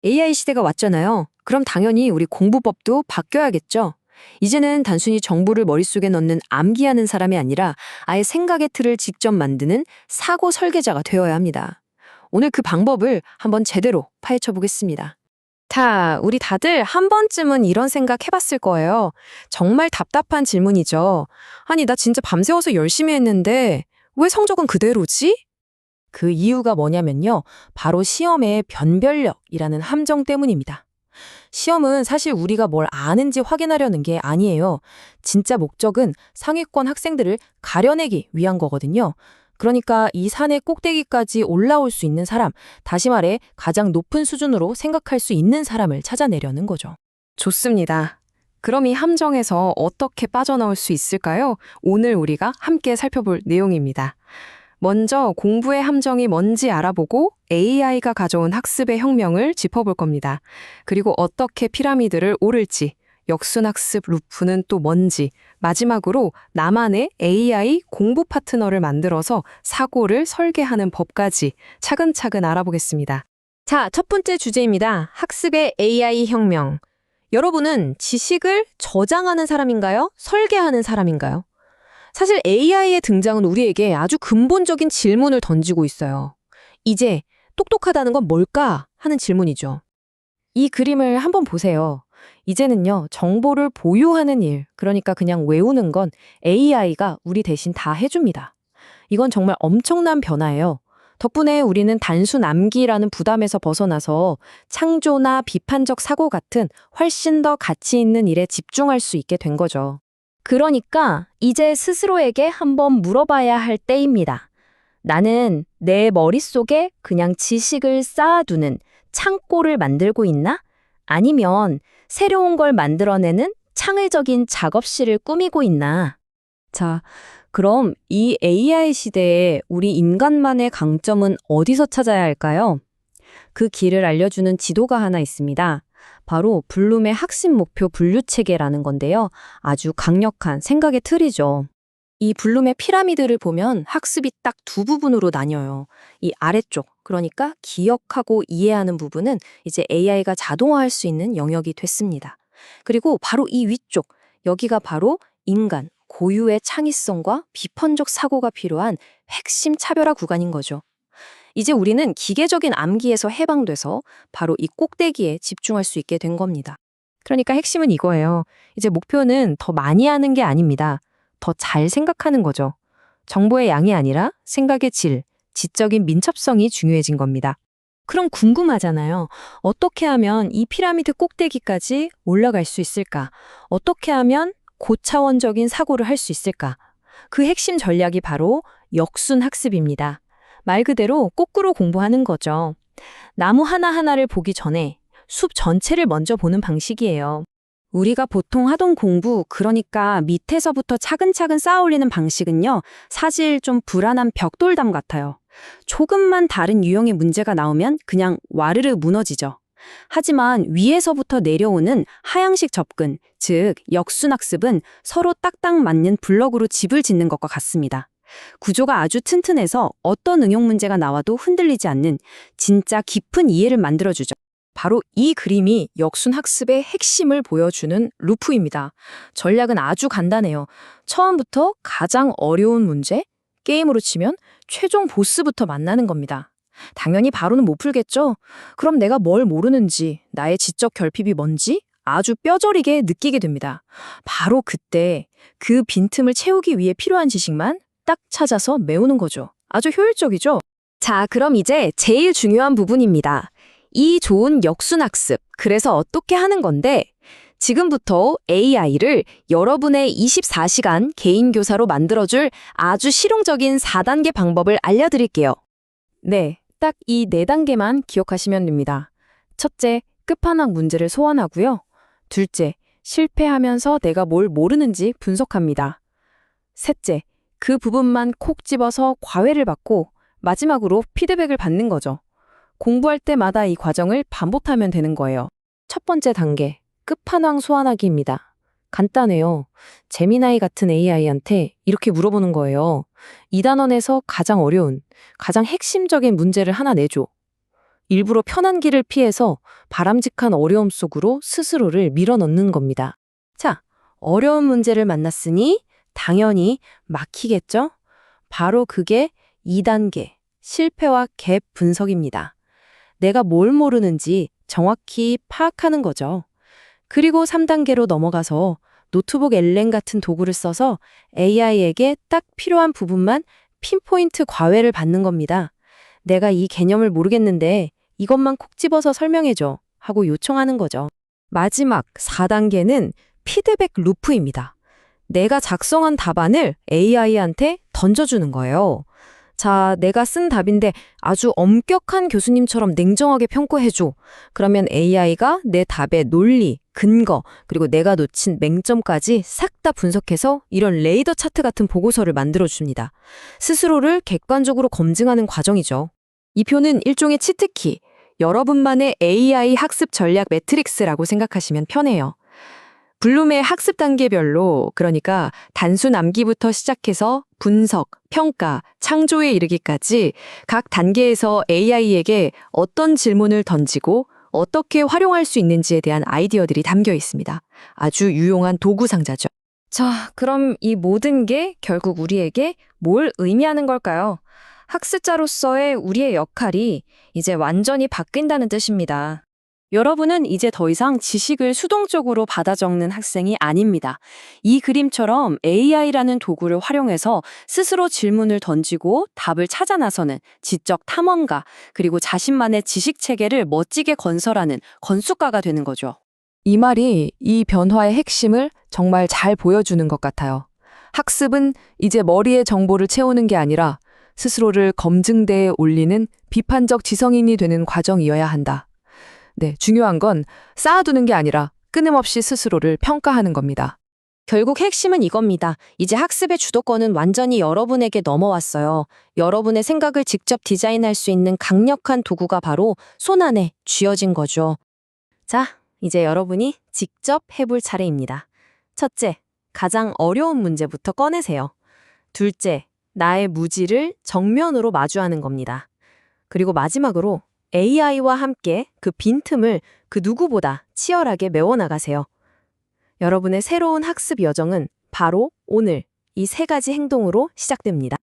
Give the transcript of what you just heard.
AI 시대가 왔잖아요. 그럼 당연히 우리 공부법도 바뀌어야겠죠. 이제는 단순히 정보를 머릿속에 넣는 암기하는 사람이 아니라 아예 생각의 틀을 직접 만드는 사고 설계자가 되어야 합니다. 오늘 그 방법을 한번 제대로 파헤쳐 보겠습니다. 자, 우리 다들 한 번쯤은 이런 생각 해봤을 거예요. 정말 답답한 질문이죠. 아니, 나 진짜 밤새워서 열심히 했는데 왜 성적은 그대로지? 그 이유가 뭐냐면요. 바로 시험의 변별력이라는 함정 때문입니다. 시험은 사실 우리가 뭘 아는지 확인하려는 게 아니에요. 진짜 목적은 상위권 학생들을 가려내기 위한 거거든요. 그러니까 이 산의 꼭대기까지 올라올 수 있는 사람, 다시 말해 가장 높은 수준으로 생각할 수 있는 사람을 찾아내려는 거죠. 좋습니다. 그럼 이 함정에서 어떻게 빠져나올 수 있을까요? 오늘 우리가 함께 살펴볼 내용입니다. 먼저 공부의 함정이 뭔지 알아보고 AI가 가져온 학습의 혁명을 짚어볼 겁니다. 그리고 어떻게 피라미드를 오를지, 역순학습 루프는 또 뭔지, 마지막으로 나만의 AI 공부 파트너를 만들어서 사고를 설계하는 법까지 차근차근 알아보겠습니다. 자, 첫 번째 주제입니다. 학습의 AI 혁명. 여러분은 지식을 저장하는 사람인가요? 설계하는 사람인가요? 사실 AI의 등장은 우리에게 아주 근본적인 질문을 던지고 있어요. 이제 똑똑하다는 건 뭘까 하는 질문이죠. 이 그림을 한번 보세요. 이제는요, 정보를 보유하는 일, 그러니까 그냥 외우는 건 AI가 우리 대신 다 해줍니다. 이건 정말 엄청난 변화예요. 덕분에 우리는 단순 암기라는 부담에서 벗어나서 창조나 비판적 사고 같은 훨씬 더 가치 있는 일에 집중할 수 있게 된 거죠. 그러니까 이제 스스로에게 한번 물어봐야 할 때입니다. 나는 내 머릿속에 그냥 지식을 쌓아두는 창고를 만들고 있나? 아니면 새로운 걸 만들어내는 창의적인 작업실을 꾸미고 있나? 자, 그럼 이 AI 시대에 우리 인간만의 강점은 어디서 찾아야 할까요? 그 길을 알려주는 지도가 하나 있습니다. 바로 블룸의 학습 목표 분류 체계라는 건데요. 아주 강력한 생각의 틀이죠. 이 블룸의 피라미드를 보면 학습이 딱 두 부분으로 나뉘어요. 이 아래쪽, 그러니까 기억하고 이해하는 부분은 이제 AI가 자동화할 수 있는 영역이 됐습니다. 그리고 바로 이 위쪽, 여기가 바로 인간, 고유의 창의성과 비판적 사고가 필요한 핵심 차별화 구간인 거죠. 이제 우리는 기계적인 암기에서 해방돼서 바로 이 꼭대기에 집중할 수 있게 된 겁니다. 그러니까 핵심은 이거예요. 이제 목표는 더 많이 하는 게 아닙니다. 더 잘 생각하는 거죠. 정보의 양이 아니라 생각의 질, 지적인 민첩성이 중요해진 겁니다. 그럼 궁금하잖아요. 어떻게 하면 이 피라미드 꼭대기까지 올라갈 수 있을까? 어떻게 하면 고차원적인 사고를 할 수 있을까? 그 핵심 전략이 바로 역순학습입니다. 말 그대로 거꾸로 공부하는 거죠. 나무 하나하나를 보기 전에 숲 전체를 먼저 보는 방식이에요. 우리가 보통 하던 공부, 그러니까 밑에서부터 차근차근 쌓아올리는 방식은요, 사실 좀 불안한 벽돌담 같아요. 조금만 다른 유형의 문제가 나오면 그냥 와르르 무너지죠. 하지만 위에서부터 내려오는 하향식 접근, 즉 역순학습은 서로 딱딱 맞는 블럭으로 집을 짓는 것과 같습니다. 구조가 아주 튼튼해서 어떤 응용 문제가 나와도 흔들리지 않는 진짜 깊은 이해를 만들어주죠. 바로 이 그림이 역순학습의 핵심을 보여주는 루프입니다. 전략은 아주 간단해요. 처음부터 가장 어려운 문제, 게임으로 치면 최종 보스부터 만나는 겁니다. 당연히 바로는 못 풀겠죠? 그럼 내가 뭘 모르는지, 나의 지적 결핍이 뭔지 아주 뼈저리게 느끼게 됩니다. 바로 그때 그 빈틈을 채우기 위해 필요한 지식만 딱 찾아서 메우는 거죠. 아주 효율적이죠? 자, 그럼 이제 제일 중요한 부분입니다. 이 좋은 역순학습, 그래서 어떻게 하는 건데, 지금부터 AI를 여러분의 24시간 개인 교사로 만들어줄 아주 실용적인 4단계 방법을 알려드릴게요. 네, 딱 이 4단계만 기억하시면 됩니다. 첫째, 끝판왕 문제를 소환하고요. 둘째, 실패하면서 내가 뭘 모르는지 분석합니다. 셋째, 그 부분만 콕 집어서 과외를 받고 마지막으로 피드백을 받는 거죠. 공부할 때마다 이 과정을 반복하면 되는 거예요. 첫 번째 단계, 끝판왕 소환하기입니다. 간단해요. 제미나이 같은 AI한테 이렇게 물어보는 거예요. 이 단원에서 가장 어려운, 가장 핵심적인 문제를 하나 내줘. 일부러 편한 길을 피해서 바람직한 어려움 속으로 스스로를 밀어넣는 겁니다. 자, 어려운 문제를 만났으니 당연히 막히겠죠? 바로 그게 2단계 실패와 갭 분석입니다. 내가 뭘 모르는지 정확히 파악하는 거죠. 그리고 3단계로 넘어가서 노트북 엘렌 같은 도구를 써서 AI에게 딱 필요한 부분만 핀포인트 과외를 받는 겁니다. 내가 이 개념을 모르겠는데 이것만 콕 집어서 설명해줘 하고 요청하는 거죠. 마지막 4단계는 피드백 루프입니다. 내가 작성한 답안을 AI한테 던져주는 거예요. 자, 내가 쓴 답인데 아주 엄격한 교수님처럼 냉정하게 평가해줘. 그러면 AI가 내 답의 논리, 근거, 그리고 내가 놓친 맹점까지 싹 다 분석해서 이런 레이더 차트 같은 보고서를 만들어줍니다. 스스로를 객관적으로 검증하는 과정이죠. 이 표는 일종의 치트키, 여러분만의 AI 학습 전략 매트릭스라고 생각하시면 편해요. 블룸의 학습 단계별로, 그러니까 단순 암기부터 시작해서 분석, 평가, 창조에 이르기까지 각 단계에서 AI에게 어떤 질문을 던지고 어떻게 활용할 수 있는지에 대한 아이디어들이 담겨 있습니다. 아주 유용한 도구 상자죠. 자, 그럼 이 모든 게 결국 우리에게 뭘 의미하는 걸까요? 학습자로서의 우리의 역할이 이제 완전히 바뀐다는 뜻입니다. 여러분은 이제 더 이상 지식을 수동적으로 받아 적는 학생이 아닙니다. 이 그림처럼 AI라는 도구를 활용해서 스스로 질문을 던지고 답을 찾아 나서는 지적 탐험가, 그리고 자신만의 지식 체계를 멋지게 건설하는 건축가가 되는 거죠. 이 말이 이 변화의 핵심을 정말 잘 보여주는 것 같아요. 학습은 이제 머리에 정보를 채우는 게 아니라 스스로를 검증대에 올리는 비판적 지성인이 되는 과정이어야 한다. 네, 중요한 건 쌓아두는 게 아니라 끊임없이 스스로를 평가하는 겁니다. 결국 핵심은 이겁니다. 이제 학습의 주도권은 완전히 여러분에게 넘어왔어요. 여러분의 생각을 직접 디자인할 수 있는 강력한 도구가 바로 손안에 쥐어진 거죠. 자, 이제 여러분이 직접 해볼 차례입니다. 첫째, 가장 어려운 문제부터 꺼내세요. 둘째, 나의 무지를 정면으로 마주하는 겁니다. 그리고 마지막으로 AI와 함께 그 빈틈을 그 누구보다 치열하게 메워나가세요. 여러분의 새로운 학습 여정은 바로 오늘 이 3가지 행동으로 시작됩니다.